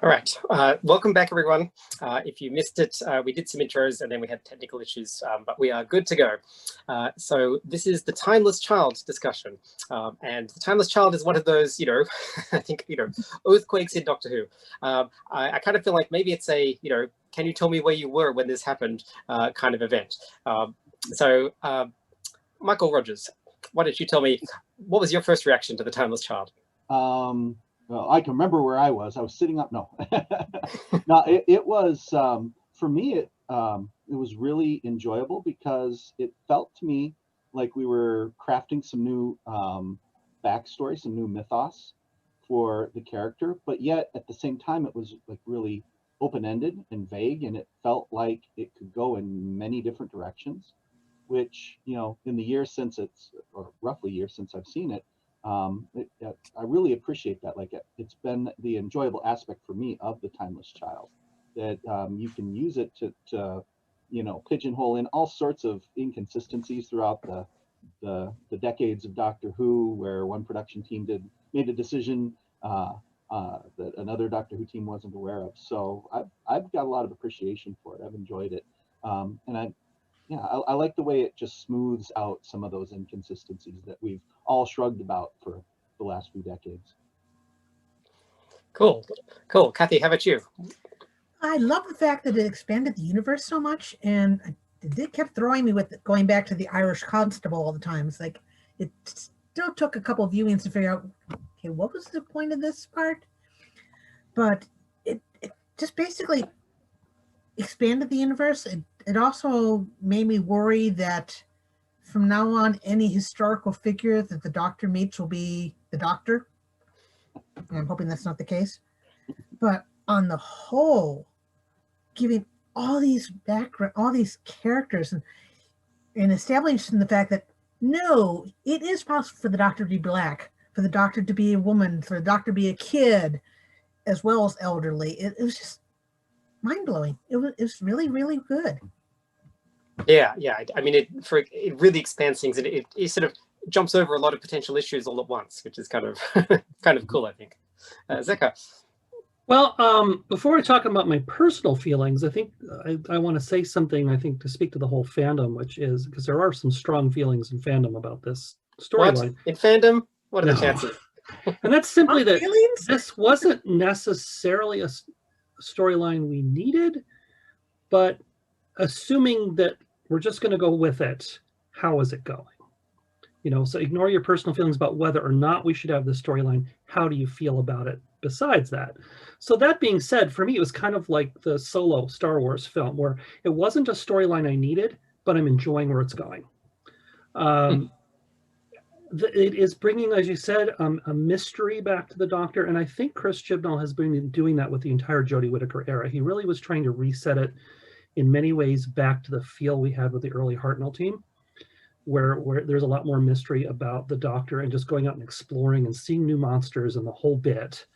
All right, welcome back, everyone. If you missed it, we did some intros and then we had technical issues, but we are good to go. So this is the Timeless Child discussion. And the Timeless Child is one of those, I think, earthquakes in Doctor Who. I kind of feel like maybe it's a, can you tell me where you were when this happened kind of event. So Michael Rogers, why don't you tell me, what was your first reaction to the Timeless Child? Well, I can remember where I was. I was sitting up. No, no. It was for me. It was really enjoyable because it felt to me like we were crafting some new backstory, some new mythos for the character. But yet, at the same time, it was like really open-ended and vague, and it felt like it could go in many different directions. Which, in the year since or roughly year since I've seen it. I really appreciate that. Like it's been the enjoyable aspect for me of the Timeless Child, that you can use it to pigeonhole in all sorts of inconsistencies throughout the decades of Doctor Who, where one production team made a decision that another Doctor Who team wasn't aware of. So I've got a lot of appreciation for it. I've enjoyed it, and I like the way it just smooths out some of those inconsistencies that we've all shrugged about for the last few decades. Cool. Kathy, how about you? I love the fact that it expanded the universe so much, and it kept throwing me with going back to the Irish Constable all the time. It's like it still took a couple of viewings to figure out, okay, what was the point of this part? But it just basically expanded the universe. It also made me worry that from now on, any historical figure that the Doctor meets will be the Doctor. I'm hoping that's not the case. But on the whole, giving all these background, all these characters, and establishing the fact that no, it is possible for the Doctor to be black, for the Doctor to be a woman, for the Doctor to be a kid, as well as elderly. It was just mind-blowing. It was really, really good. Yeah. I mean, it really expands things, and it sort of jumps over a lot of potential issues all at once, which is kind of cool, I think. Zecca. Well, before I talk about my personal feelings, I think I want to say something, I think, to speak to the whole fandom, which is because there are some strong feelings in fandom about this storyline. In fandom? What are the chances? And that's simply that this wasn't necessarily a storyline we needed, but assuming that we're just going to go with it, how is it going? So ignore your personal feelings about whether or not we should have this storyline. How do you feel about it besides that? So that being said, for me, it was kind of like the Solo Star Wars film, where it wasn't a storyline I needed, but I'm enjoying where it's going. It is bringing, as you said, a mystery back to the Doctor, and I think Chris Chibnall has been doing that with the entire Jodie Whittaker era. He really was trying to reset it in many ways back to the feel we had with the early Hartnell team, where there's a lot more mystery about the Doctor and just going out and exploring and seeing new monsters and the whole bit,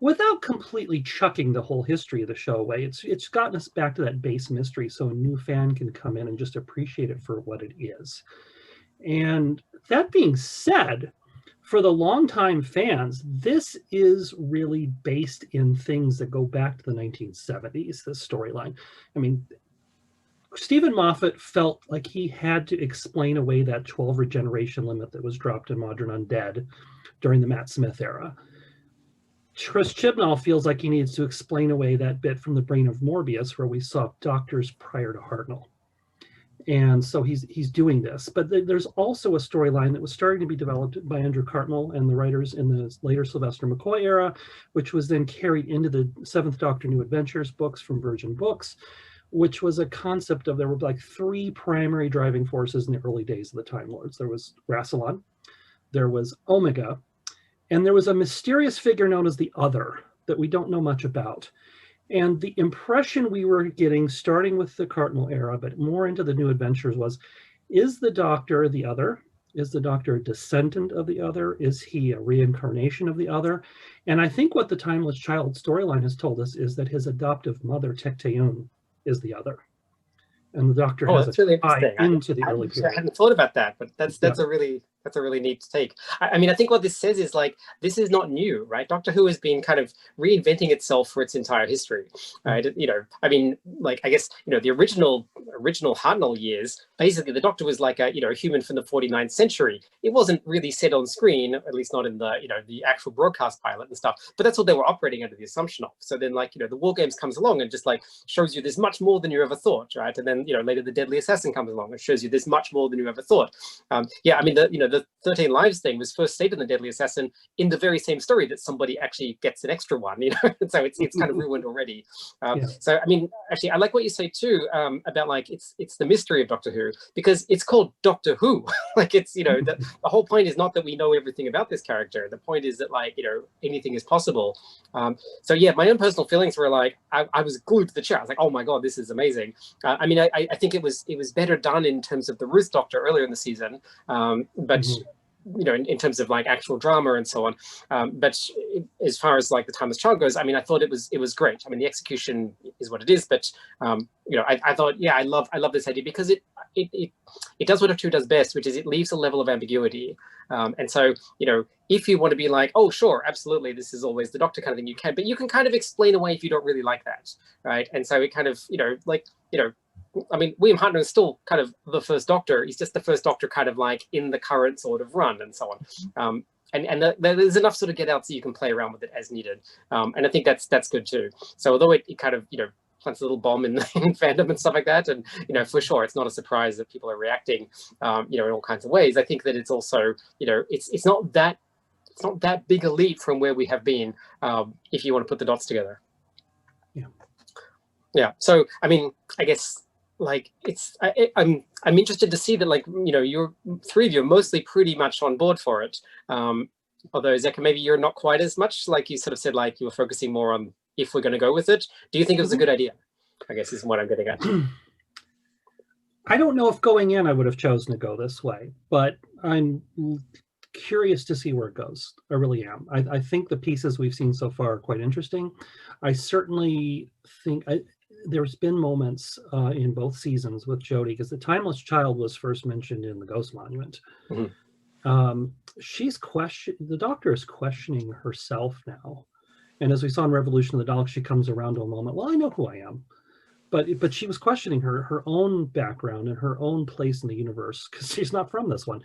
without completely chucking the whole history of the show away. It's gotten us back to that base mystery so a new fan can come in and just appreciate it for what it is. And that being said, for the longtime fans, this is really based in things that go back to the 1970s, this storyline. I mean, Stephen Moffat felt like he had to explain away that 12 regeneration limit that was dropped in Modern Undead during the Matt Smith era. Chris Chibnall feels like he needs to explain away that bit from the Brain of Morbius, where we saw Doctors prior to Hartnell. And so he's doing this. But there's also a storyline that was starting to be developed by Andrew Cartmel and the writers in the later Sylvester McCoy era, which was then carried into the Seventh Doctor New Adventures books from Virgin Books, which was a concept of, there were like three primary driving forces in the early days of the Time Lords. There was Rassilon, there was Omega, and there was a mysterious figure known as the Other that we don't know much about. And the impression we were getting, starting with the Cartmel era, but more into the New Adventures, was, is the Doctor the Other? Is the Doctor a descendant of the Other? Is he a reincarnation of the Other? And I think what the Timeless Child storyline has told us is that his adoptive mother, Tecteun, is the Other. And the Doctor has that's really a tie interesting. into the early period. I hadn't thought about that, but that's a really That's a really neat take. I mean, I think what this says is like, this is not new, right? Doctor Who has been kind of reinventing itself for its entire history, right? You know, I mean, like, I guess, you know, the original Hartnell years, basically the Doctor was like a, you know, a human from the 49th century. It wasn't really said on screen, at least not in the, you know, the actual broadcast pilot and stuff, but that's what they were operating under the assumption of. So then, like, you know, the War Games comes along and just like shows you there's much more than you ever thought, right? And then, you know, later the Deadly Assassin comes along and shows you there's much more than you ever thought. Yeah, I mean, you know, the 13 Lives thing was first stated in the Deadly Assassin in the very same story that somebody actually gets an extra one, you know, and so it's kind of ruined already. So I mean, actually, I like what you say too about like it's the mystery of Doctor Who, because it's called Doctor Who. Like, it's, you know, the whole point is not that we know everything about this character. The point is that, like, you know, anything is possible. So yeah, my own personal feelings were like, I was glued to the chair. I was like, oh my god, this is amazing. I mean, I think it was better done in terms of the Ruth Doctor earlier in the season, but you know, in terms of like actual drama and so on. But as far as like the Timeless Child goes, I mean, I thought it was great. I mean, the execution is what it is, but you know, I thought, yeah, I love this idea because it does what Doctor Who does best, which is it leaves a level of ambiguity. And so, you know, if you want to be like, oh, sure, absolutely, this is always the Doctor kind of thing, you can, but you can kind of explain away if you don't really like that, right? And so it kind of, you know, like, you know, I mean, William Hartnell is still kind of the first Doctor. He's just the first Doctor kind of like in the current sort of run and so on. And there's enough sort of get out so you can play around with it as needed. And I think that's good too. So although it kind of, you know, plants a little bomb in fandom and stuff like that, and, you know, for sure, it's not a surprise that people are reacting, you know, in all kinds of ways. I think that it's also, you know, it's not that big a leap from where we have been, if you want to put the dots together. Yeah. So, I mean, I guess, like, I'm interested to see that, like, you know, you're three of you are mostly pretty much on board for it. Although Zecca, maybe you're not quite as much, like you sort of said, like you were focusing more on if we're going to go with it. Do you think it was a good idea? I guess is what I'm getting at. I don't know if going in I would have chosen to go this way, but I'm curious to see where it goes. I really am. I think the pieces we've seen so far are quite interesting. I certainly think there's been moments in both seasons with Jodie, because the Timeless Child was first mentioned in the Ghost Monument. The Doctor is questioning herself now. And as we saw in Revolution of the Daleks, she comes around to a moment, well, I know who I am. But she was questioning her own background and her own place in the universe, because she's not from this one,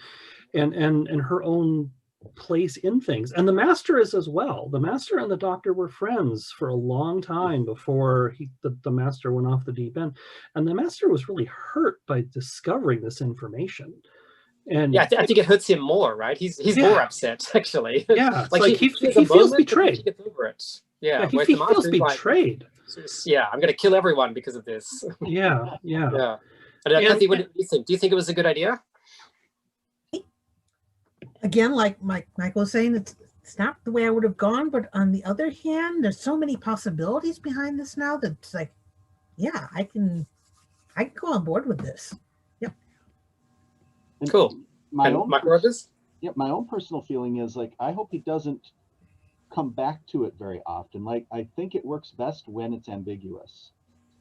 and her own place in things. And the Master is as well. The Master and the Doctor were friends for a long time before the Master went off the deep end. And the Master was really hurt by discovering this information. And yeah, I think it hurts him more, right? He's more upset, actually. Yeah, like he feels betrayed. He gets over it. Yeah, he feels betrayed. Like, yeah, I'm going to kill everyone because of this. Yeah. And Kathy, what do you think? Do you think it was a good idea? Again, like Michael was saying, it's not the way I would have gone, but on the other hand, there's so many possibilities behind this now that it's like, yeah, I can go on board with this. Yep. Cool. My own personal feeling is, like, I hope he doesn't come back to it very often. Like, I think it works best when it's ambiguous,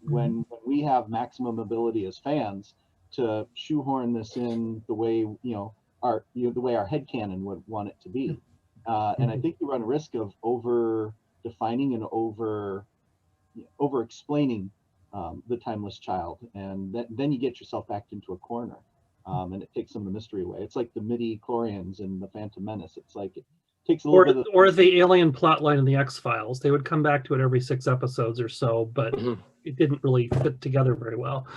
when we have maximum ability as fans to shoehorn this in the way, you know, the way our headcanon would want it to be. And I think you run a risk of over defining and over explaining the Timeless Child, and then you get yourself backed into a corner, and it takes some of the mystery away. It's like the midi-chlorians and the Phantom Menace. It's like it takes a little bit of or the alien plotline in the X-Files. They would come back to it every 6 episodes or so, but it didn't really fit together very well.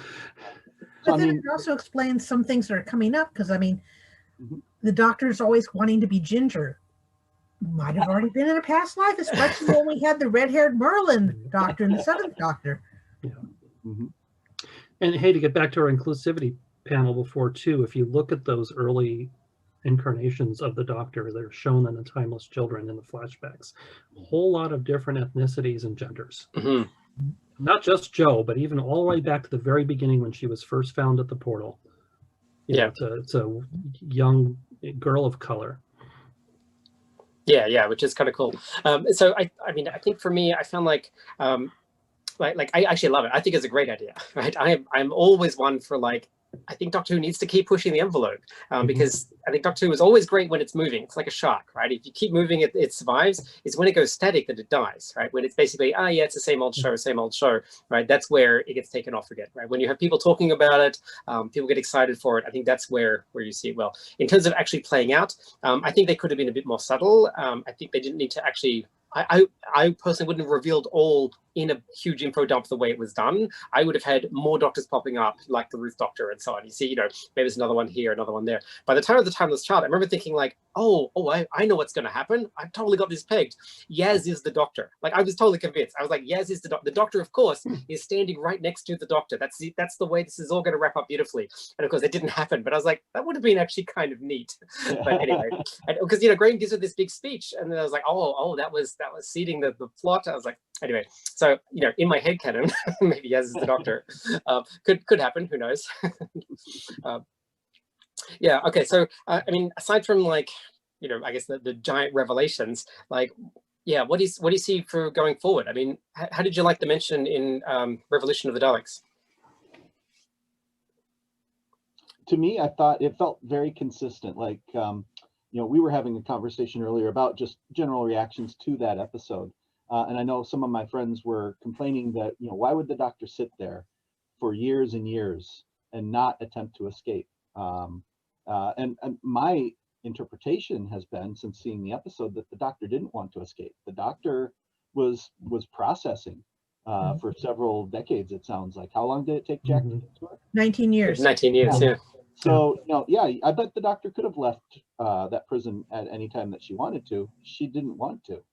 But then it also explains some things that are coming up, because I mean, the Doctor's always wanting to be Ginger. Might have already been in a past life, especially when we had the red-haired Merlin Doctor and the 7th Doctor. Yeah. And hey, to get back to our inclusivity panel before too, if you look at those early incarnations of the Doctor, they're shown in the Timeless Children in the flashbacks. A whole lot of different ethnicities and genders. Not just Jo, but even all the way back to the very beginning when she was first found at the portal. It's a young girl of color. Yeah, which is kind of cool. So I mean, I think for me, I found like I actually love it. I think it's a great idea, right? I'm always one for like I think Doctor Who needs to keep pushing the envelope because I think Doctor Who is always great when it's moving. It's like a shark, right? If you keep moving, it survives. It's when it goes static that it dies, right? When it's basically, yeah, it's the same old show, right? That's where it gets taken off again, right? When you have people talking about it, people get excited for it. I think that's where you see it well. In terms of actually playing out, I think they could have been a bit more subtle. I think they didn't need to actually. I personally wouldn't have revealed all in a huge info dump the way it was done. I would have had more doctors popping up, like the Ruth Doctor and so on. You see, maybe there's another one here, another one there. By the time of the Timeless Child, I remember thinking like, I know what's going to happen. I've totally got this pegged. Yaz is the Doctor. Like, I was totally convinced. I was like, Yaz is the Doctor. The Doctor, of course, is standing right next to the Doctor. That's the way this is all going to wrap up beautifully. And of course, it didn't happen. But I was like, that would have been actually kind of neat. But anyway, because Graham gives her this big speech, and then I was like, that was seeding the plot. I was like, anyway, so in my head canon, maybe Yaz is the Doctor. Could happen. Who knows? Yeah. Okay. So I mean, aside from like I guess the giant revelations, like what do you see for going forward? I mean, how did you like the mention in Revolution of the Daleks? To me, I thought it felt very consistent. Like we were having a conversation earlier about just general reactions to that episode. And I know some of my friends were complaining that, why would the Doctor sit there for years and years and not attempt to escape? And my interpretation has been, since seeing the episode, that the Doctor didn't want to escape. The Doctor was processing for several decades, it sounds like. How long did it take Jack to get to her? 19 years. 19 years, yeah. So, I bet the Doctor could have left that prison at any time that she wanted to. She didn't want to.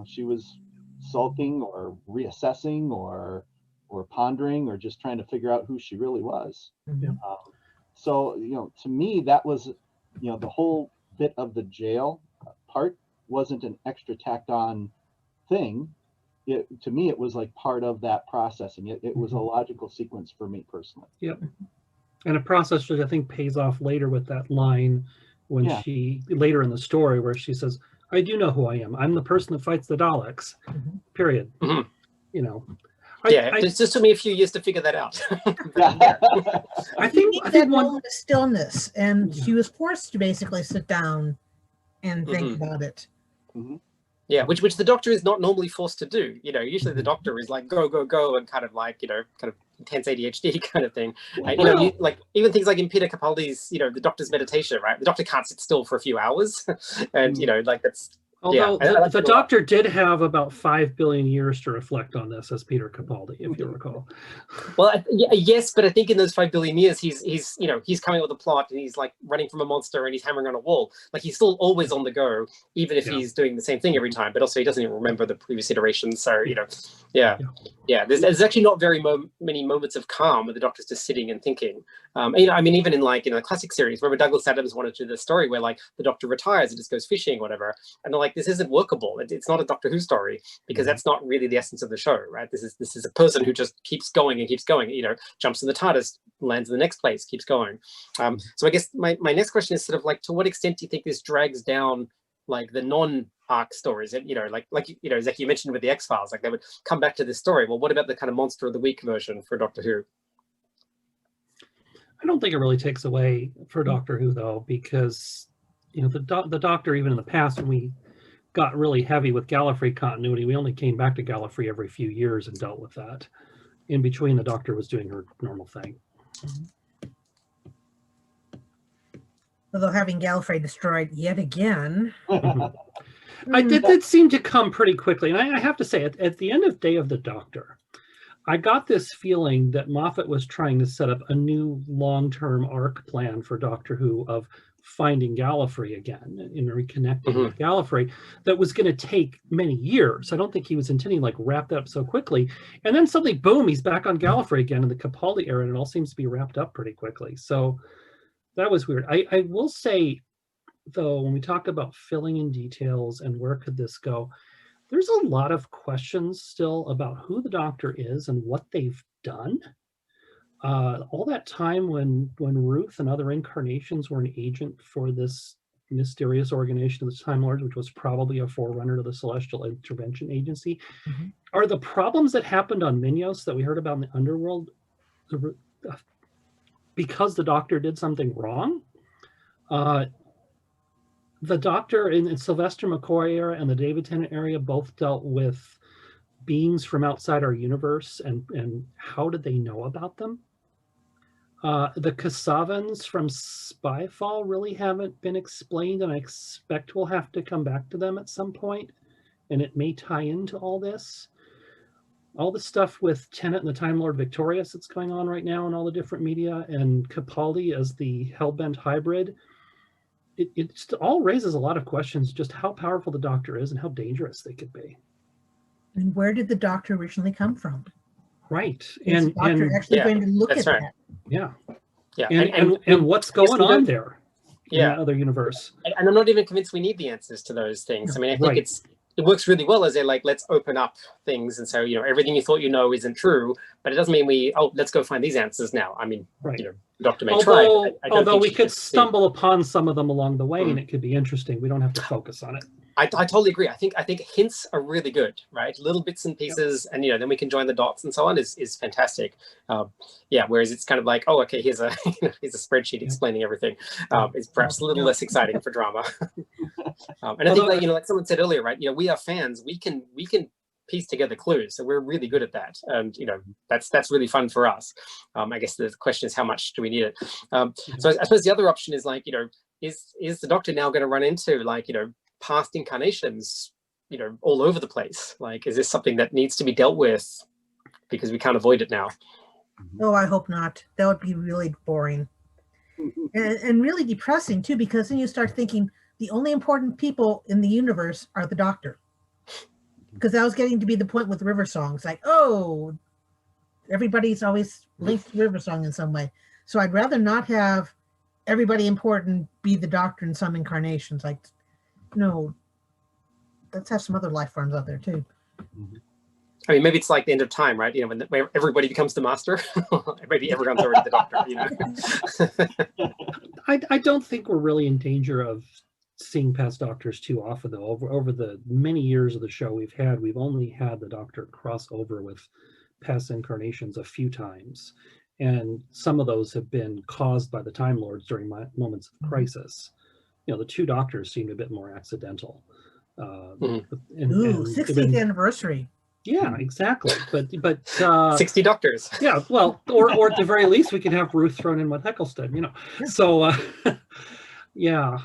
She was sulking or reassessing or pondering or just trying to figure out who she really was. So, to me, that was, the whole bit of the jail part wasn't an extra tacked on thing. To me, it was like part of that processing. It was a logical sequence for me personally. Yep. And a process that I think pays off later with that line when she, later in the story, where she says, I do know who I am. I'm the person that fights the Daleks, period. It just took me a few years to figure that out. I think that moment of stillness, and she was forced to basically sit down and think about it. Yeah, which the Doctor is not normally forced to do. Usually the Doctor is like go go go and kind of like kind of intense ADHD kind of thing. Like even things like in Peter Capaldi's the Doctor's meditation, right? The Doctor can't sit still for a few hours, and like that's. Although the Doctor did have about 5 billion years to reflect on this as Peter Capaldi, if you recall. Well, yes, but I think in those 5 billion years, he's coming up with a plot and he's like running from a monster and he's hammering on a wall. Like he's still always on the go, even if he's doing the same thing every time. But also he doesn't even remember the previous iterations. So there's actually not very many moments of calm where the Doctor's just sitting and thinking. I mean, even in like the classic series, remember Douglas Adams wanted to do the story where like the Doctor retires and just goes fishing or whatever, and they're like, this isn't workable. It's not a Doctor Who story because that's not really the essence of the show, right? This is a person who just keeps going and keeps going. Jumps in the TARDIS, lands in the next place, keeps going. So I guess my next question is sort of like, to what extent do you think this drags down like the non-arc stories? And Zecca, you mentioned with the X-Files, like they would come back to this story. Well, what about the kind of Monster of the Week version for Doctor Who? I don't think it really takes away for Doctor Who though, because the Doctor, even in the past, when we got really heavy with Gallifrey continuity, we only came back to Gallifrey every few years and dealt with that. In between, the Doctor was doing her normal thing. Although having Gallifrey destroyed yet again. It did seem to come pretty quickly. And I have to say, at the end of Day of the Doctor, I got this feeling that Moffat was trying to set up a new long-term arc plan for Doctor Who of finding Gallifrey again and reconnecting with Gallifrey that was going to take many years. I don't think he was intending like wrap that up so quickly. And then suddenly, boom, he's back on Gallifrey again in the Capaldi era, and it all seems to be wrapped up pretty quickly. So that was weird. I will say, though, when we talk about filling in details and where could this go, there's a lot of questions still about who the Doctor is and what they've done. All that time when Ruth and other incarnations were an agent for this mysterious organization of the Time Lords, which was probably a forerunner to the Celestial Intervention Agency, are the problems that happened on Minos that we heard about in the underworld because the Doctor did something wrong. The Doctor in Sylvester McCoy era and the David Tennant area both dealt with beings from outside our universe, and how did they know about them? The Kasavans from Spyfall really haven't been explained, and I expect we'll have to come back to them at some point, and it may tie into all this. All the stuff with Tennant and the Time Lord Victorious that's going on right now in all the different media, and Capaldi as the Hellbent hybrid, it all raises a lot of questions, just how powerful the Doctor is and how dangerous they could be. And where did the Doctor originally come from? Right. Is the Doctor actually going to look at right. that? Yeah. Yeah. And what's going on there in that other universe? And I'm not even convinced we need the answers to those things. I mean, I think Right. it works really well as let's open up things. And so, everything you thought you know isn't true, but it doesn't mean let's go find these answers now. I mean, Right. Doctor may try. But I don't although think we she could should stumble upon some of them along the way, and it could be interesting. We don't have to focus on it. I totally agree. I think hints are really good, right? Little bits and pieces, and then we can join the dots and so on is fantastic. Whereas it's kind of like, oh, okay, here's a here's a spreadsheet explaining everything. It's perhaps a little less exciting for drama. And I think like someone said earlier, right? We are fans. We can piece together clues, so we're really good at that, and that's really fun for us. I guess the question is, how much do we need it? So I suppose the other option is is the Doctor now going to run into past incarnations, all over the place? Is this something that needs to be dealt with because we can't avoid it now? Oh, I hope not. That would be really boring and really depressing too, because then you start thinking the only important people in the universe are the Doctor. Because that was getting to be the point with River Songs, everybody's always linked to River Song in some way. So I'd rather not have everybody important be the Doctor in some incarnations. No, let's have some other life forms out there too. I mean, maybe it's like the end of time, right? When everybody becomes the Master. Maybe everyone's already the Doctor. I don't think we're really in danger of seeing past Doctors too often, though. Over the many years of the show we've only had the Doctor cross over with past incarnations a few times, and some of those have been caused by the Time Lords during moments of crisis. The two Doctors seemed a bit more accidental. Ooh, 60th anniversary. Yeah, exactly. But 60 Doctors. Yeah, well, or at the very least, we could have Ruth thrown in with Eccleston. So yeah.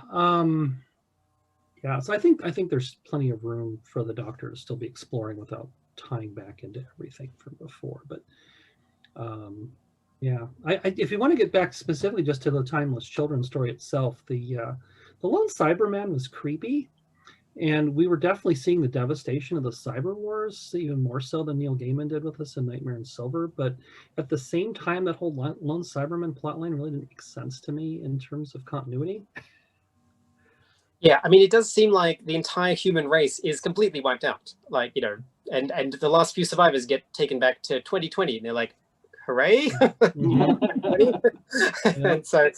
So I think there's plenty of room for the Doctor to still be exploring without tying back into everything from before. But if you want to get back specifically just to the Timeless Children story itself, the Lone Cyberman was creepy, and we were definitely seeing the devastation of the Cyber Wars, even more so than Neil Gaiman did with us in Nightmare in Silver. But at the same time, that whole Lone Cyberman plotline really didn't make sense to me in terms of continuity. Yeah, I mean, it does seem like the entire human race is completely wiped out. And the last few survivors get taken back to 2020, and they're like, hooray! And so,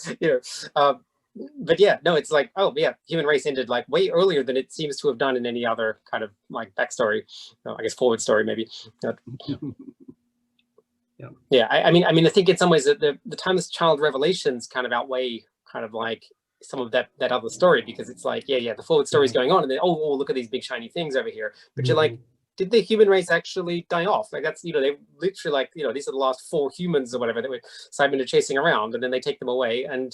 but yeah, no, it's like, oh yeah, human race ended way earlier than it seems to have done in any other kind of backstory. I guess forward story maybe. Yeah. I mean, I think in some ways that the Timeless Child revelations kind of outweigh some of that other story, because it's the forward story is going on, and then oh look at these big shiny things over here, but you're like, did the human race actually die off? That's they literally these are the last 4 humans or whatever that were Simon are chasing around, and then they take them away, and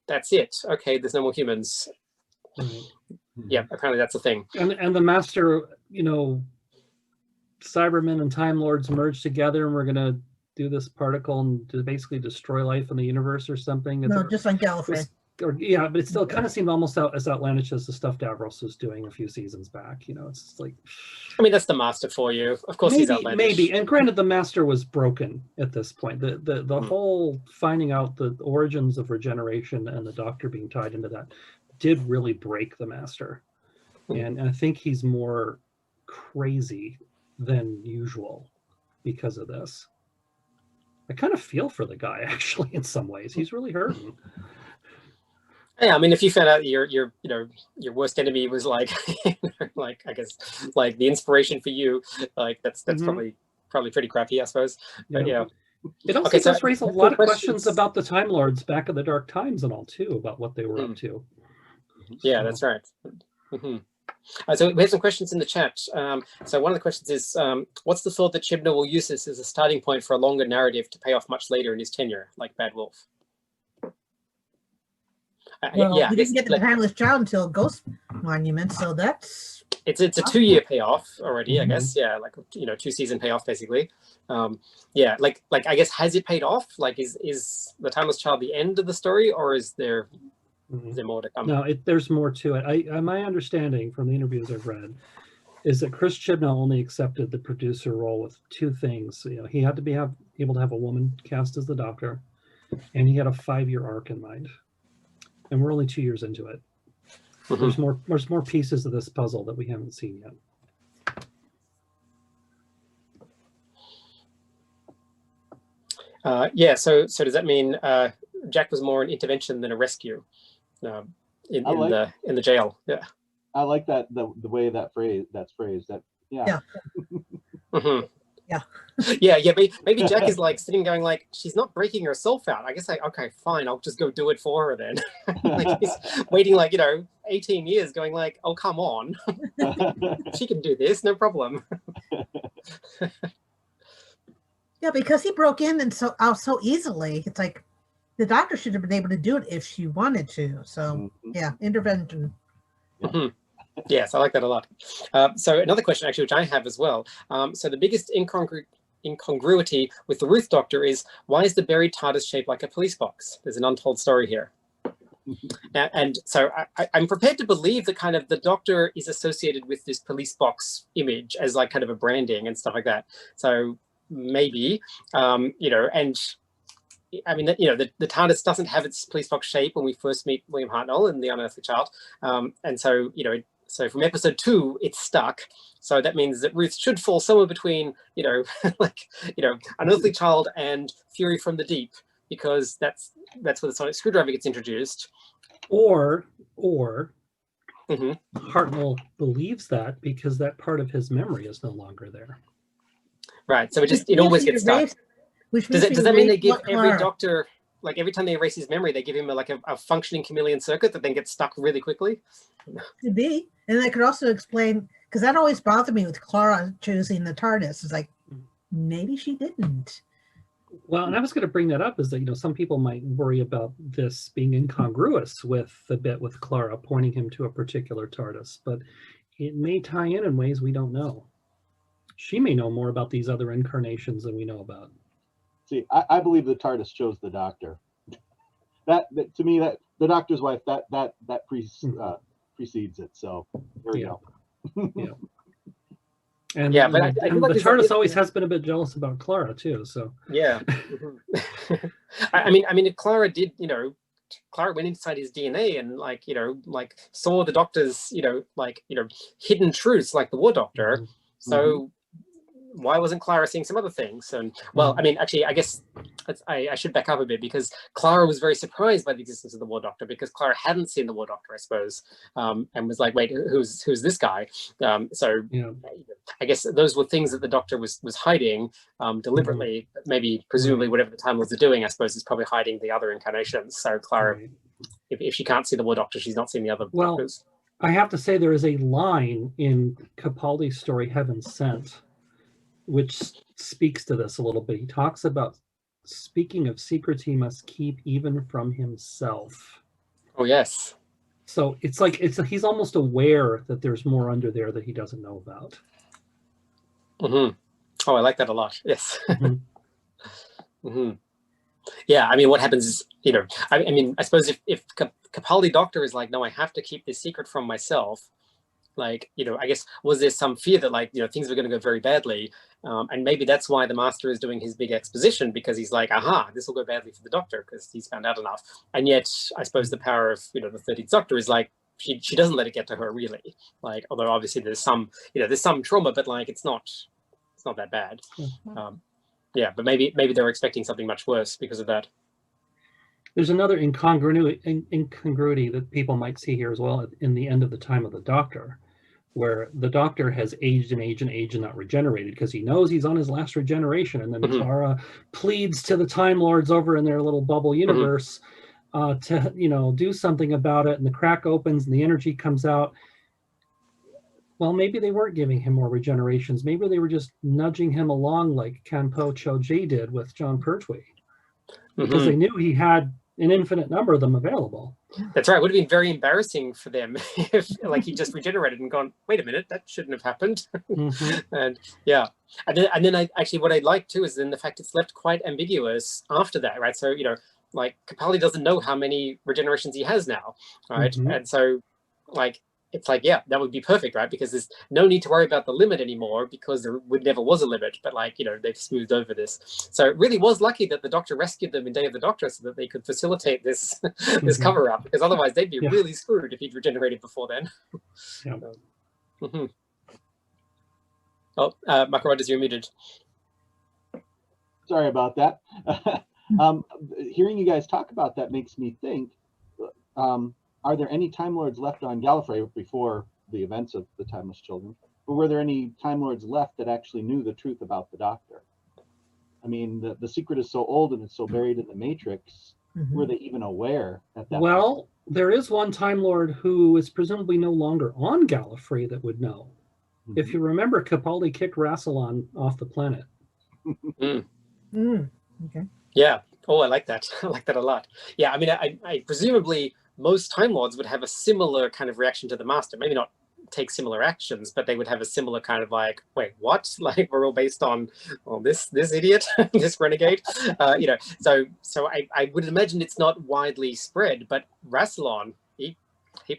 that's it. Okay, there's no more humans. Yeah, apparently that's a thing. And the Master, Cybermen and Time Lords merge together, and we're gonna do this particle and to basically destroy life in the universe or something. No, just on Gallifrey. But it still kind of seemed almost as outlandish as the stuff Davros was doing a few seasons back. It's like, I mean, that's the Master for you. Of course, he's outlandish. Maybe, and granted, the Master was broken at this point. The whole finding out the origins of regeneration and the Doctor being tied into that did really break the Master, and I think he's more crazy than usual because of this. I kind of feel for the guy, actually, in some ways. He's really hurting. Yeah, I mean, if you found out your worst enemy was I guess the inspiration for you, that's probably pretty crappy, I suppose. But It also Okay, so does raise a I have lot some of questions questions. about the Time Lords back in the Dark Times and all too, about what they were up to. Yeah, So- that's right. So we have some questions in the chat. So one of the questions is, what's the thought that Chibnall will use this as a starting point for a longer narrative to pay off much later in his tenure, like Bad Wolf? Well, Yeah, we I guess, didn't get the like, Panelist Child until Ghost Monument, so that's it's a 2-year payoff already, I Mhm. guess. Yeah, like, 2-season payoff basically. Yeah, like I guess, has it paid off? Like, is the Timeless Child the end of the story, or is there more to come? No, there's more to it. My understanding from the interviews I've read is that Chris Chibnall only accepted the producer role with two things. He had to be able to have a woman cast as the Doctor, and he had a 5-year arc in mind. And we're only 2 years into it. There's more pieces of this puzzle that we haven't seen yet. Yeah. So does that mean Jack was more an intervention than a rescue in the jail? Yeah. I like that the way that's phrased. That yeah. Yeah. Maybe Jack is like sitting going like, she's not breaking herself out. I guess okay, fine, I'll just go do it for her then. Like, he's waiting 18 years going like, oh, come on. She can do this, no problem. yeah, because he broke in and out so easily. It's like the Doctor should have been able to do it if she wanted to. So yeah, intervention. Yes, I like that a lot. So another question actually, which I have as well. So the biggest incongruity with the Ruth Doctor is, why is the buried TARDIS shaped like a police box? There's an untold story here. And so I'm prepared to believe that kind of the Doctor is associated with this police box image as like kind of a branding and stuff like that. So maybe, and I mean, the TARDIS doesn't have its police box shape when we first meet William Hartnell in The Unearthly Child. And so, so from episode 2, it's stuck. So that means that Ruth should fall somewhere between, Unearthly Child and Fury from the Deep, because that's where the sonic screwdriver gets introduced. Or Hartnell believes that because that part of his memory is no longer there. Right. So it always gets stuck. Does that mean they give every Doctor, like every time they erase his memory, they give him a functioning chameleon circuit that then gets stuck really quickly? Could be. And that could also explain, because that always bothered me with Clara choosing the TARDIS. It's like, maybe she didn't. Well, and I was going to bring that up, is that, some people might worry about this being incongruous with the bit with Clara pointing him to a particular TARDIS, but it may tie in ways we don't know. She may know more about these other incarnations than we know about. See, I believe the TARDIS chose the Doctor. That to me, that the Doctor's wife, that precedes it. So there you go. Yeah. And yeah, but the TARDIS always has been a bit jealous about Clara too. So yeah. I mean, Clara did, Clara went inside his DNA and saw the Doctor's, hidden truths, like the War Doctor. So why wasn't Clara seeing some other things? And well, I mean, actually, I guess I should back up a bit, because Clara was very surprised by the existence of the War Doctor, because Clara hadn't seen the War Doctor, I suppose, and was like, wait, who's this guy? I guess those were things that the Doctor was hiding deliberately. Maybe, presumably, whatever the Time Lords are doing, I suppose, is probably hiding the other incarnations. So Clara, if she can't see the War Doctor, she's not seeing the other Doctors. I have to say, there is a line in Capaldi's story, Heaven Sent, which speaks to this a little bit. He talks about, speaking of secrets he must keep even from himself. Oh, yes. So it's like he's almost aware that there's more under there that he doesn't know about. Oh, I like that a lot. Yes. Yeah, I mean, what happens is, I mean, I suppose if Capaldi Doctor is like, no, I have to keep this secret from myself, I guess, was there some fear that things were going to go very badly, and maybe that's why the Master is doing his big exposition, because he's like, aha, this will go badly for the Doctor because he's found out enough. And yet I suppose the power of the 13th Doctor is like, she doesn't let it get to her, really, although obviously there's some trauma, but it's not that bad. Yeah, but maybe they were expecting something much worse because of that. There's another incongruity that people might see here as well in the end of the Time of the Doctor, where the Doctor has aged and aged and aged and not regenerated because he knows he's on his last regeneration. And then Clara pleads to the Time Lords over in their little bubble universe to, you know, do something about it. And the crack opens and the energy comes out. Well, maybe they weren't giving him more regenerations. Maybe they were just nudging him along like Kanpo Choji did with John Pertwee. Because they knew he had an infinite number of them available. That's right. It would have been very embarrassing for them if, like, he just regenerated and gone, wait a minute, that shouldn't have happened. And yeah, and then I actually, what I like too is then the fact it's left quite ambiguous after that, right? So, you know, like Capaldi doesn't know how many regenerations he has now, right? And so, like, it's like, yeah, that would be perfect, right? Because there's no need to worry about the limit anymore because there never was a limit, but like, you know, they've smoothed over this. So it really was lucky that the Doctor rescued them in Day of the Doctor so that they could facilitate this this cover up, because otherwise they'd be really screwed if he'd regenerated before then. Oh, Marco Rogers, you're muted. Sorry about that. Hearing you guys talk about that makes me think, are there any Time Lords left on Gallifrey before the events of the Timeless Children? Or were there any Time Lords left that actually knew the truth about the Doctor? I mean, the secret is so old and it's so buried in the Matrix. Were they even aware at that point? There is one Time Lord who is presumably no longer on Gallifrey that would know. If you remember, Capaldi kicked Rassilon off the planet. Okay. Yeah. Oh, I like that. I like that a lot. Yeah, I mean, I presumably most Time Lords would have a similar kind of reaction to the Master. Maybe not take similar actions, but they would have a similar kind of like, wait, what? Like, we're all based on this idiot, this renegade, you know. So I would imagine it's not widely spread, but Rassilon, he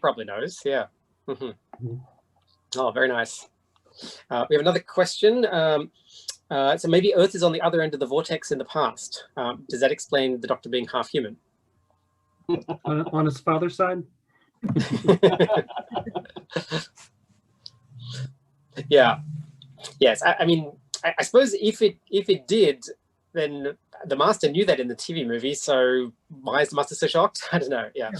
probably knows. Yeah. Oh, very nice. We have another question. So maybe Earth is on the other end of the vortex in the past. Does that explain the Doctor being half human? On his father's side? Yeah. Yes. I mean, I suppose if it did, then the Master knew that in the TV movie. So why is the Master so shocked? I don't know. Yeah.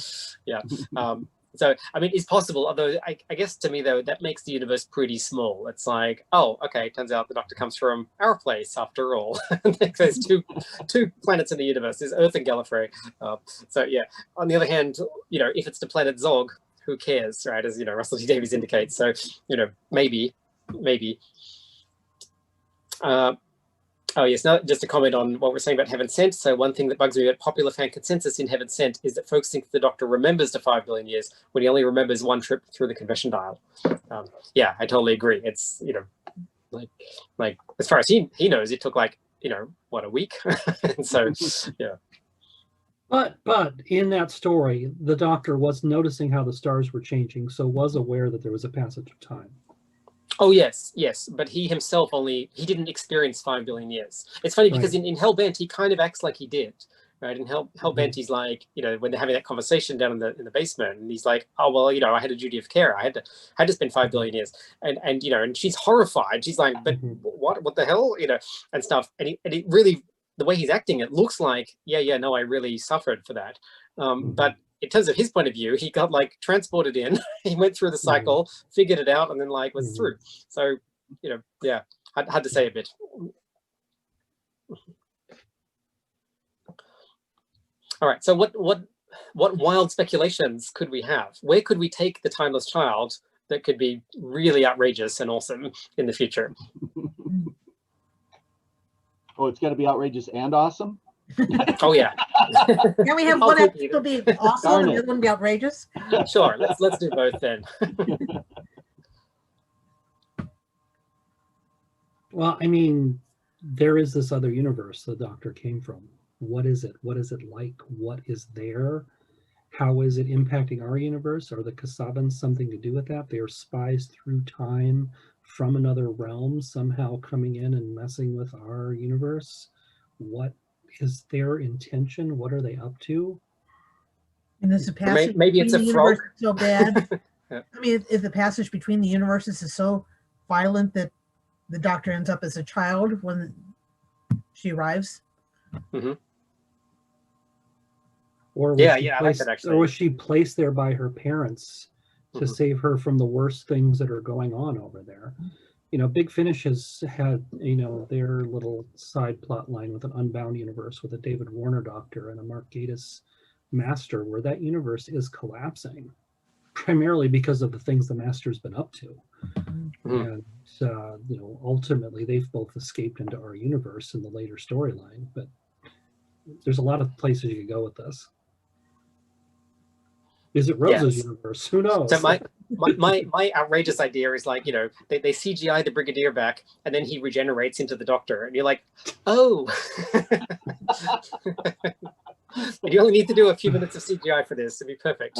So, I mean, it's possible, although I guess to me, though, that makes the universe pretty small. It's like, oh, okay, turns out the Doctor comes from our place after all. There's two planets in the universe. There's Earth and Gallifrey. So, yeah, on the other hand, you know, if it's the planet Zog, who cares, right? As, you know, Russell T Davies indicates. So, you know, maybe. Oh, yes. Now, just to comment on what we're saying about Heaven Sent. So one thing that bugs me about popular fan consensus in Heaven Sent is that folks think the Doctor remembers the 5 billion years when he only remembers one trip through the convection dial. Yeah, I totally agree. It's, you know, like as far as he knows, it took like, you know, what, a week? And so, yeah. But in that story, the Doctor was noticing how the stars were changing, so was aware that there was a passage of time. Oh, yes, but he himself he didn't experience 5 billion years. It's funny because in Hellbent, he kind of acts like he did, right? In Hellbent, he's like, you know, when they're having that conversation down in the basement, and he's like, oh, well, you know, I had a duty of care. I had to spend 5 billion years. And you know, and she's horrified. She's like, but what the hell? You know, and stuff. And it really, the way he's acting, it looks like, yeah, no, I really suffered for that. But in terms of his point of view, he got like transported in, he went through the cycle, figured it out, and then like was through. So, you know, yeah, hard to say a bit. All right, so what wild speculations could we have? Where could we take the Timeless Child that could be really outrageous and awesome in the future? Oh, it's got to be outrageous and awesome? Oh, yeah. Can we have one episode be awesome and the other one be outrageous? Sure, let's do both then. Well, I mean, there is this other universe the Doctor came from. What is it? What is it like? What is there? How is it impacting our universe? Are the Kasavans something to do with that? They are spies through time from another realm, somehow coming in and messing with our universe. What is their intention? What are they up to? And is the passage maybe it's a frog so bad? Yeah. I mean, if the passage between the universes is so violent that the Doctor ends up as a child when she arrives. Or was I like that actually. Or was she placed there by her parents to save her from the worst things that are going on over there. You know, Big Finish has had, you know, their little side plot line with an Unbound universe with a David Warner Doctor and a Mark Gatiss Master, where that universe is collapsing, primarily because of the things the Master's been up to. And, you know, ultimately they've both escaped into our universe in the later storyline, but there's a lot of places you could go with this. Is it Rose's universe? Who knows? So my outrageous idea is like, you know, they CGI the Brigadier back and then he regenerates into the Doctor and you're like, oh. You only need to do a few minutes of CGI for this to be perfect.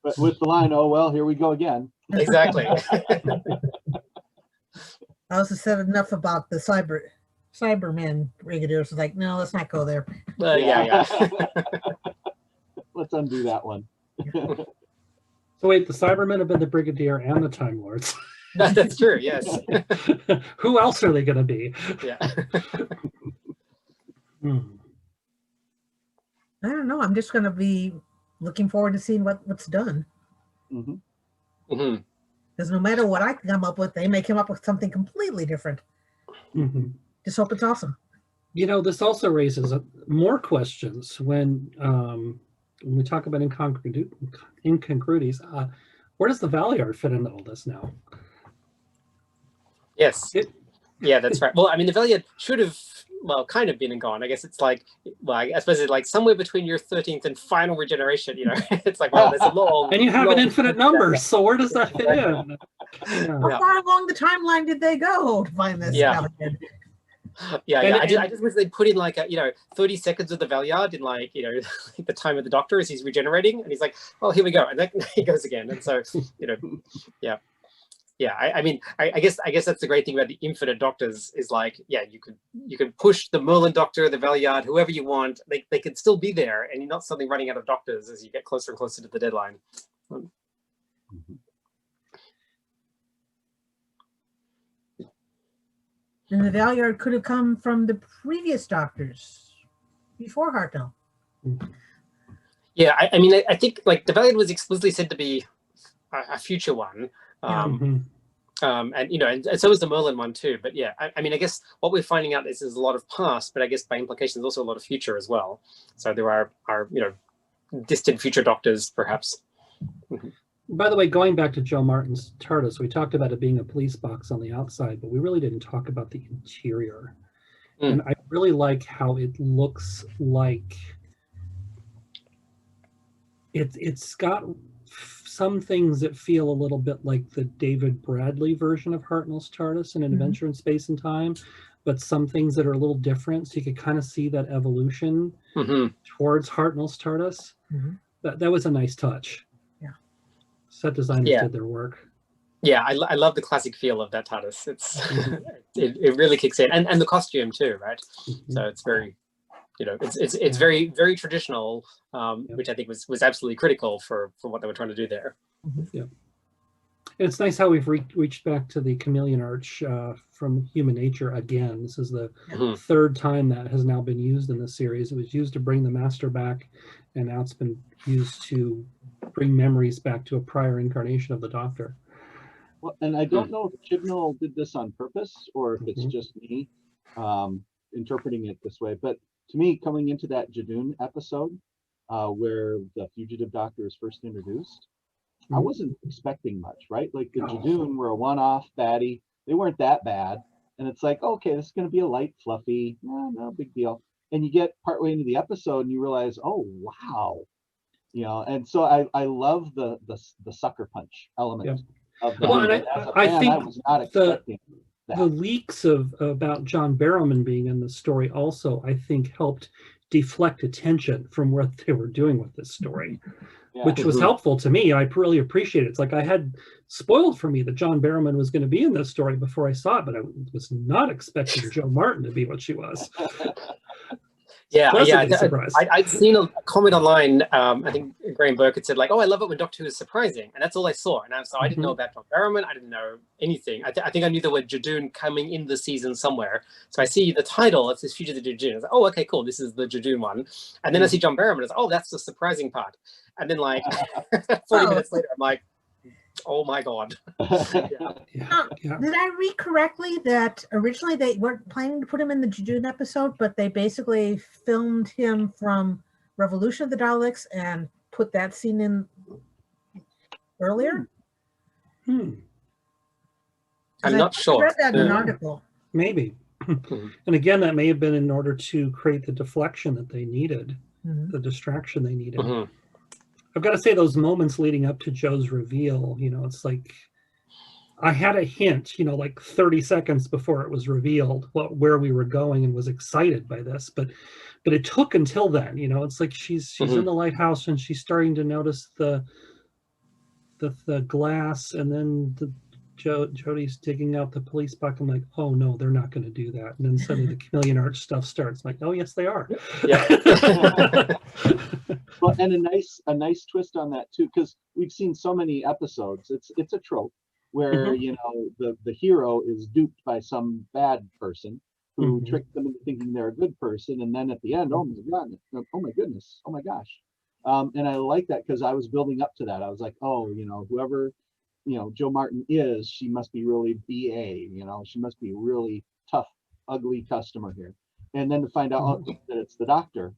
But with the line, oh, well, here we go again. Exactly. I also said enough about the Cyberman Brigadiers. Was like, no, let's not go there. Yeah. Let's undo that one. So wait, the Cybermen have been the Brigadier and the Time Lords. That's true, yes. Who else are they going to be? Yeah. I don't know. I'm just going to be looking forward to seeing what's done. Because no matter what I come up with, they may come up with something completely different. Just hope it's awesome. You know, this also raises more questions when we talk about incongruities. Where does the Valiard fit into all this now? Yes. Yeah, that's right. Well, I mean, the Valiard should have, well, kind of been and gone. I guess it's like, well, I suppose it's like somewhere between your 13th and final regeneration, you know. It's like, well, there's a long... And you have an infinite number, so where does that fit in? How far along the timeline did they go to find this Valiard? I just wish they'd put in like, 30 seconds of the Valiard in like, the time of the Doctor as he's regenerating. And he's like, well, here we go. And then he goes again. And so, I mean, I guess that's the great thing about the infinite Doctors is like, you can push the Merlin Doctor, the Valiard, whoever you want. They can still be there, and you're not suddenly running out of Doctors as you get closer and closer to the deadline. And the Valiard could have come from the previous Doctors before Hartnell. Yeah, I mean, I think like the Valiard was explicitly said to be a future one. And so was the Merlin one too. But yeah, I mean, I guess what we're finding out is there's a lot of past, but I guess by implication there's also a lot of future as well. So there are distant future Doctors perhaps. By the way, going back to Joe Martin's TARDIS, we talked about it being a police box on the outside, but we really didn't talk about the interior. And I really like how it looks like it's got some things that feel a little bit like the David Bradley version of Hartnell's TARDIS in An Adventure in Space and Time, but some things that are a little different. So you could kind of see that evolution towards Hartnell's TARDIS. That was a nice touch. Set designers did their work. Yeah, I love the classic feel of that TARDIS. It's it really kicks in, and the costume too, right? So it's very, it's very, very traditional, which I think was absolutely critical for what they were trying to do there. Yeah, and it's nice how we've reached back to the chameleon arch from Human Nature again. This is the third time that has now been used in the series. It was used to bring the Master back, and now it's been used to bring memories back to a prior incarnation of the Doctor. Well, and I don't know if Chibnall did this on purpose or if it's just me interpreting it this way, but to me, coming into that Jadoon episode where the fugitive Doctor is first introduced, I wasn't expecting much, right? Like the Jadoon were a one-off baddie. They weren't that bad. And it's like, okay, this is going to be a light, fluffy, no big deal. And you get partway into the episode and you realize, oh, wow. And so I love the sucker punch element of that. Well, and I think I was not expecting that. The leaks about John Barrowman being in the story also, I think, helped deflect attention from what they were doing with this story, which was helpful to me. I really appreciate it. It's like I had spoiled for me that John Barrowman was going to be in this story before I saw it, but I was not expecting Joe Martin to be what she was. I'd seen a comment online. I think Graham Burke had said like, "Oh, I love it when Doctor Who is surprising," and that's all I saw. And I didn't know about John Barrowman. I didn't know anything. I think I knew the word Jadoon coming in the season somewhere. So I see the title. It says "Future of the Jadoon." I was like, "Oh, okay, cool. This is the Jadoon one." And then I see John Barrowman. I was like, "Oh, that's the surprising part." And then like 40 minutes later, I'm like, Oh my God. Yeah. Did I read correctly that originally they weren't planning to put him in the June episode, but they basically filmed him from Revolution of the Daleks and put that scene in earlier? I'm not I sure. read that in an article. Maybe. And again, that may have been in order to create the deflection that they needed, the distraction they needed. I've got to say, those moments leading up to Joe's reveal, you know, it's like I had a hint, you know, like 30 seconds before it was revealed where we were going, and was excited by this, but it took until then. You know, it's like she's in the lighthouse and she's starting to notice the glass, and then Jodie's digging out the police box. I'm like, oh no, they're not going to do that. And then suddenly the Chameleon Arch stuff starts. I'm like, oh yes, they are. Yeah. Well, and a nice twist on that too, because we've seen so many episodes. It's a trope where you know the hero is duped by some bad person who tricked them into thinking they're a good person, and then at the end, oh my God, oh my goodness, oh my gosh. And I like that because I was building up to that. I was like, oh, you know, whoever, you know, Joe Martin is, she must be really BA, you know, she must be really tough, ugly customer here. And then to find out that it's the doctor,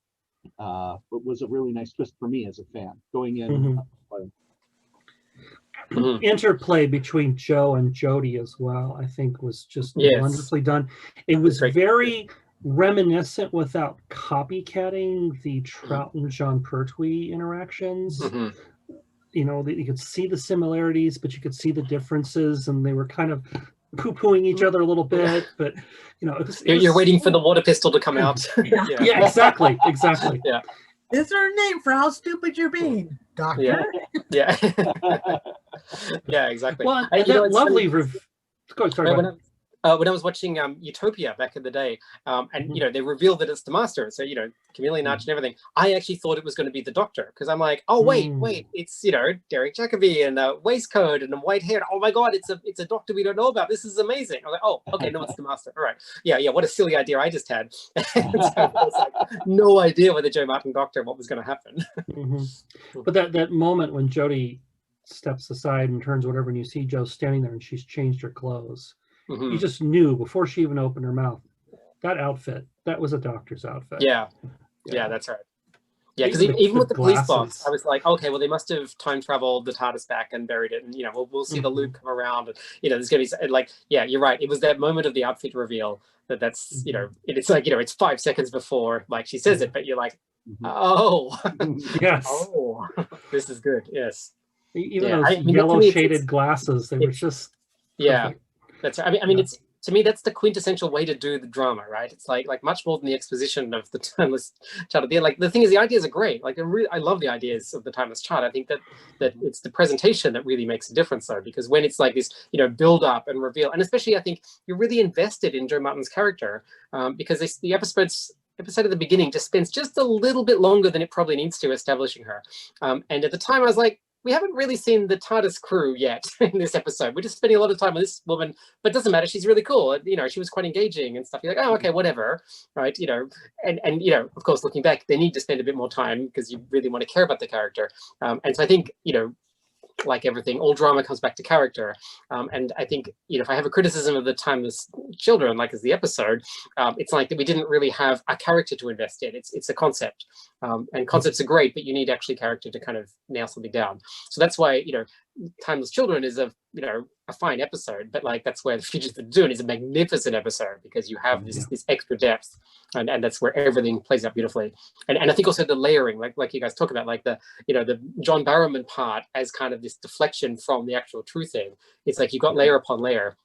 it was a really nice twist for me as a fan going in. Interplay between Joe and Jodie as well, I think, was just wonderfully done. It was very reminiscent without copycatting the Trout and Jean Pertwee interactions. You know, you could see the similarities, but you could see the differences, and they were kind of poo-pooing each other a little bit. But you know, you're waiting for the water pistol to come out. Yeah, exactly. Yeah. Is there a name for how stupid you're being, Doctor? Yeah. Yeah, exactly. Well, that lovely. When I was watching Utopia back in the day, and you know, they revealed that it's the Master, so you know, Chameleon Arch and everything. I actually thought it was going to be the Doctor, because I'm like, oh wait, it's, you know, Derek Jacobi and a waistcoat and a white hair. Oh my God, it's a Doctor we don't know about. This is amazing. I was like, oh, okay, no, it's the Master. All right, yeah. What a silly idea I just had. So I was like, no idea with the Joe Martin Doctor what was going to happen. But that moment when Jodie steps aside and turns whatever, and you see Joe standing there and she's changed her clothes. You just knew before she even opened her mouth, that outfit, that was a doctor's outfit. Yeah, that's right. Yeah, because even with the police box, I was like, okay, well, they must have time traveled the TARDIS back and buried it, and you know, we'll see the loop come around, and you know, there's gonna be like, yeah, you're right. It was that moment of the outfit reveal that's, you know, it's like, you know, it's 5 seconds before like she says it, but you're like, oh, yes, oh, this is good. Yes, even those yellow shaded glasses, they were just perfect. That's right. I mean, it's, to me, that's the quintessential way to do the drama, right? It's like much more than the exposition of the Timeless Child. Like, the thing is, the ideas are great. Like, I love the ideas of the Timeless Child. I think that it's the presentation that really makes a difference, though, because when it's like this, you know, build up and reveal, and especially I think you're really invested in Joe Martin's character, because the episode at the beginning just spends just a little bit longer than it probably needs to establishing her. And at the time, I was like, we haven't really seen the TARDIS crew yet in this episode. We're just spending a lot of time on this woman, but it doesn't matter. She's really cool. You know, she was quite engaging and stuff. You're like, oh, okay, whatever, right? You know, and you know, of course, looking back, they need to spend a bit more time because you really want to care about the character. And so I think, you know, like everything, all drama comes back to character. And I think, you know, if I have a criticism of the Timeless Children, like as the episode, it's like that we didn't really have a character to invest in. It's a concept. And concepts are great, but you need actually character to kind of nail something down. So that's why, you know, Timeless Children is a fine episode, but like that's where The Fugitive of Dune is a magnificent episode, because you have this extra depth, and that's where everything plays out beautifully. And I think also the layering, like you guys talk about, like the, you know, the John Barrowman part as kind of this deflection from the actual true thing. It's like you got layer upon layer,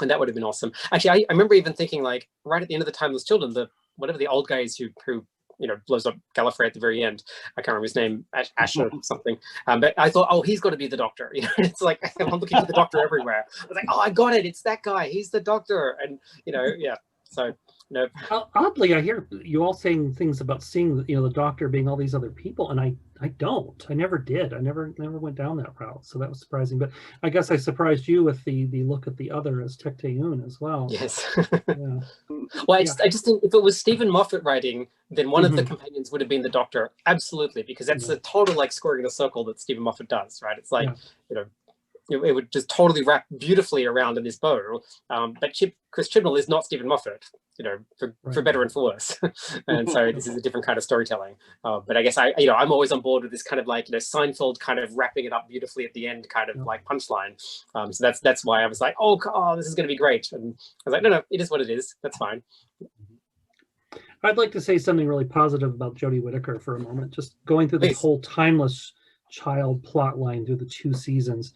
and that would have been awesome. Actually, I remember even thinking, like, right at the end of the Timeless Children, whatever the old guys who you know, blows up Gallifrey at the very end. I can't remember his name, Asher or something. But I thought, oh, he's got to be the Doctor. You know, it's like, I'm looking for the Doctor everywhere. I was like, oh, I got it. It's that guy. He's the Doctor. And, you know, yeah. So, no. Oddly, I hear you all saying things about seeing, you know, the Doctor being all these other people, and I don't. I never did. I never went down that route. So that was surprising. But I guess I surprised you with the look at the other as Tecteun as well. Yes. Yeah. Well, I just think if it was Stephen Moffat writing, then one of the companions would have been the Doctor. Absolutely, because that's the total like scoring in a circle that Stephen Moffat does, right? It's like, you know, it would just totally wrap beautifully around in this bow. But Chris Chibnall is not Stephen Moffat, for better and for worse. And so this is a different kind of storytelling. But I guess I'm always on board with this kind of like, Seinfeld kind of wrapping it up beautifully at the end, kind of like punchline. So that's why I was like, oh, this is going to be great. And I was like, no, it is what it is. That's fine. I'd like to say something really positive about Jodie Whittaker for a moment. Just going through this whole timeless child plot line through the 2 seasons.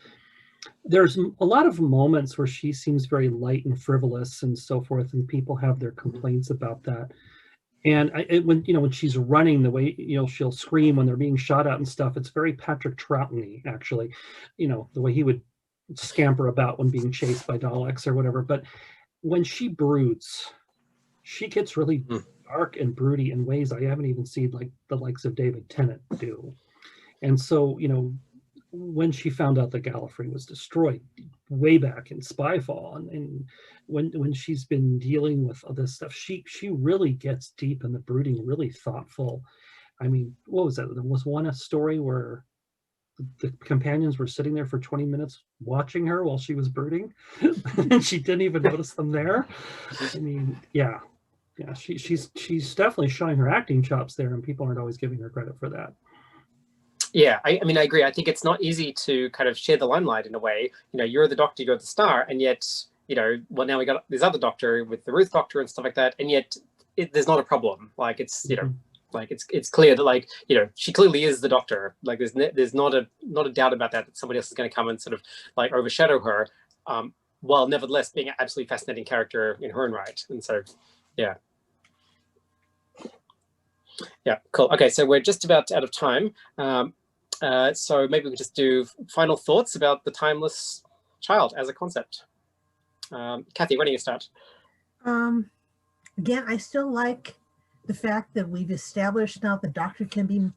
There's a lot of moments where she seems very light and frivolous and so forth, and people have their complaints about that. And when she's running, the way she'll scream when they're being shot at and stuff, it's very Patrick Troughton-y, actually. The way he would scamper about when being chased by Daleks or whatever. But when she broods, she gets really dark and broody in ways I haven't even seen like the likes of David Tennant do. And so, when she found out that Gallifrey was destroyed way back in Spyfall, and when she's been dealing with all this stuff, she really gets deep in the brooding, really thoughtful. I mean, what was that? There was a story where the companions were sitting there for 20 minutes watching her while she was brooding, and she didn't even notice them there. I mean, yeah, she's definitely showing her acting chops there, and people aren't always giving her credit for that. Yeah, I mean, I agree. I think it's not easy to kind of share the limelight in a way. You're the Doctor, you're the star, and yet, well, now we got this other Doctor with the Ruth Doctor and stuff like that, and yet there's not a problem. Like it's, like it's clear that like, she clearly is the Doctor. Like there's not a doubt about that somebody else is going to come and sort of like overshadow her, while nevertheless being an absolutely fascinating character in her own right. And so, yeah. Yeah, cool. Okay, so we're just about out of time. So maybe we just do final thoughts about the timeless child as a concept. Kathy, why don't you start? Again, I still like the fact that we've established now the Doctor can be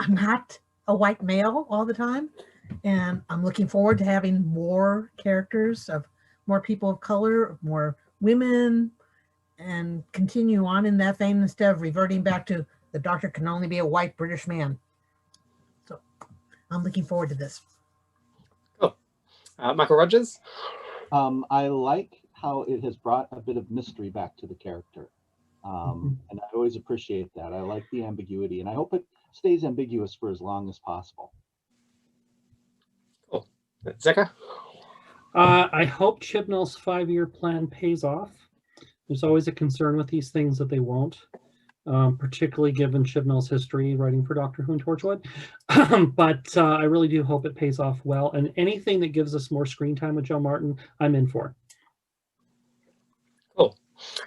not a white male all the time. And I'm looking forward to having more characters of more people of color, more women, and continue on in that vein instead of reverting back to the Doctor can only be a white British man. So I'm looking forward to this. Cool. Michael Rogers? I like how it has brought a bit of mystery back to the character. And I always appreciate that. I like the ambiguity, and I hope it stays ambiguous for as long as possible. Cool. Zecca? I hope Chibnall's 5-year plan pays off. There's always a concern with these things that they won't, particularly given Chibnall's history writing for Doctor Who and Torchwood. But I really do hope it pays off well. And anything that gives us more screen time with Joe Martin, I'm in for. Cool.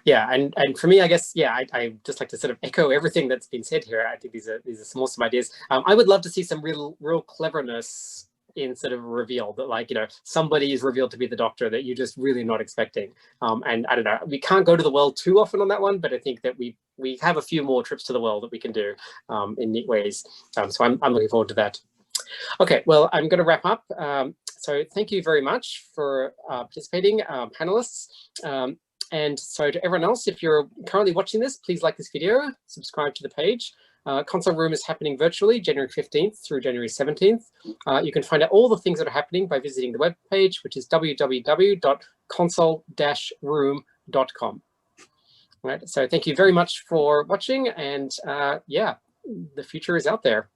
Yeah, and for me, I guess, yeah, I just like to sort of echo everything that's been said here. I think these are some awesome ideas. I would love to see some real cleverness in sort of a reveal that, like, somebody is revealed to be the Doctor that you're just really not expecting. And I don't know, we can't go to the world too often on that one, but I think that we have a few more trips to the world that we can do in neat ways. So I'm looking forward to that. Okay, well, I'm going to wrap up. So thank you very much for participating, panelists. And so to everyone else, if you're currently watching this, please like this video, subscribe to the page. Console Room is happening virtually, January 15th through January 17th. You can find out all the things that are happening by visiting the webpage, which is www.console-room.com. Right, so thank you very much for watching, and yeah, the future is out there.